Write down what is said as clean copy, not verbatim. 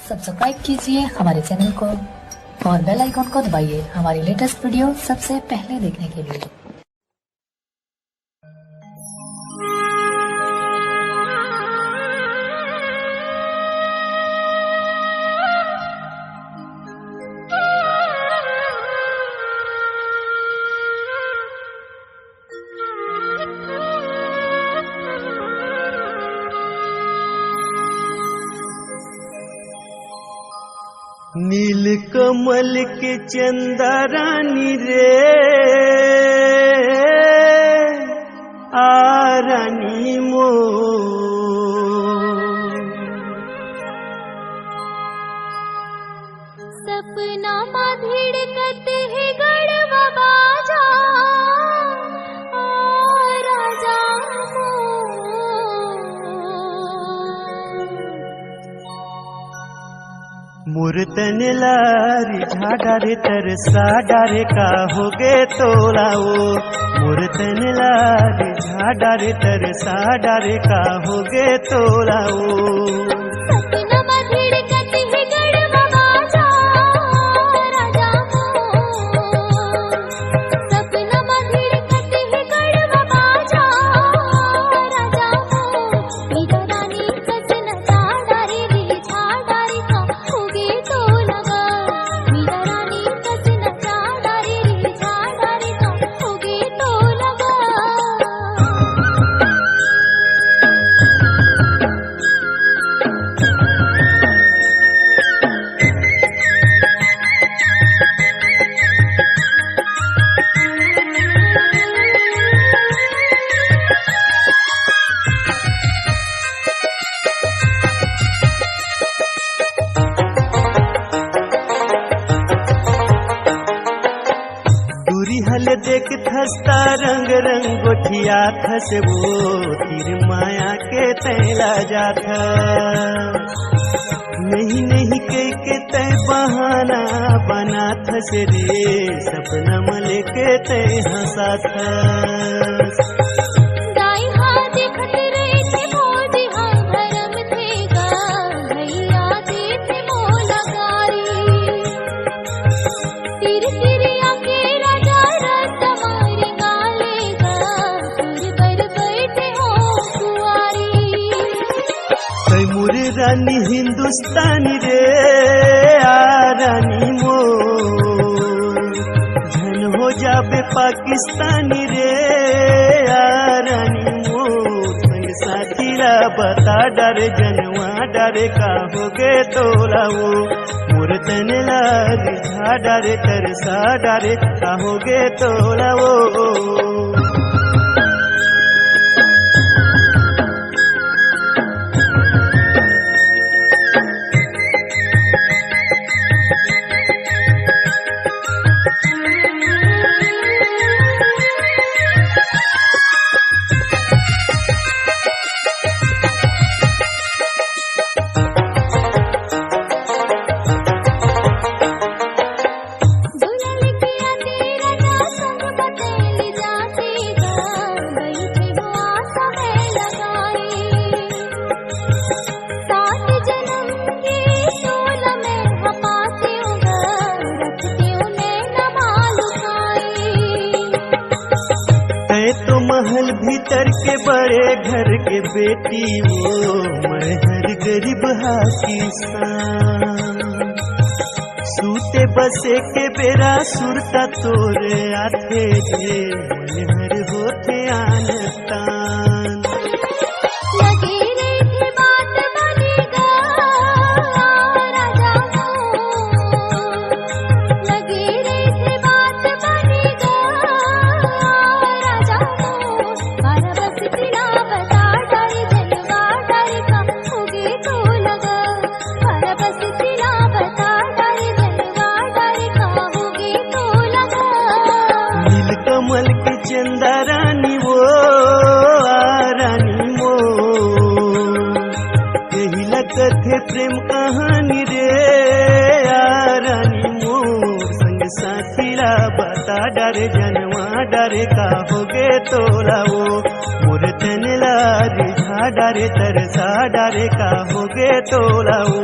Subscribe कीजिए हमारे channel को और बेल आइकॉन को दबाइए हमारी लेटेस्ट वीडियो सबसे पहले देखने के लिए। नील कमल के चंदा रानी रे आ रानी मो सपना माधिड़ कते है गढ़वा बाजा राजा मूर्तन लारी झाड़ा रे तरसा डारे का हो गे तोलाओ मूर्तन लारी झाड़ा रे तरसा डारे का हो गे तोलाओ सपना माधिड़ कते है गढ़वा बाजा राजा सपना माधिड़ कते है गढ़वा बाजा राजा मीरा रानी कसन झाड़ा रे झाड़ा रे का होगे तो लगा मीरा रानी कसन झाड़ा रे झाड़ा रे का होगे तो लगा। दूरी हल देख थसता रंग रंग गोठिया थस वो तीर माया के तैला जाथ नहीं कह के तय बहाना बना थस रे सपना मले के तय हंसा थस दाई हाथ देखत रहे थे मोदी हाँ भरम थे गा भैया थे मोला गारी तिर तिर आके राजा रत मारे गाले गा तुर पर बैठे हो कुआरी तैमूर रानी हिंदुस्तानी रे आ रानी मो झन हो जाबे पाकिस्तानी रे आ रानी मो संग साथीरा बता डरे जनवा डरे का हो गे तोलाओ मूर्तन लारी झाड़ा रे तरसा डारे का हो गे तोलाओ दुल्हन के आते राजा संग बतेली जाती गा बैठे वो आशा में लगाई सात जन्म की सोल में हपाते उगा रखते उन्हें न मालूमाई है तो महल भीतर के बड़े घर के बेटी वो मैं हर गरीब किसान सूते बसे के बेरा सुरता तोरे आथे जे मन हर होते आनतान लगे रे थे बात बनेगा राजा लगे रे थे बात बनेगा राजा बारह बस तिला बता डरे जनवा डरे का होगे तो लगा बारह बस तिला बता डरे जनवा डरे का होगे तो लगा नील कमल के चंदा रानी वो आ रानी मो यही लगत है प्रेम कहानी रे आ रानी मोर संग साथीरा बता डरे जनवा डरे का हो गे तोलाओ मूर्तन लारी झाड़ा रे तरसा डारे का हो गे तोलाओ।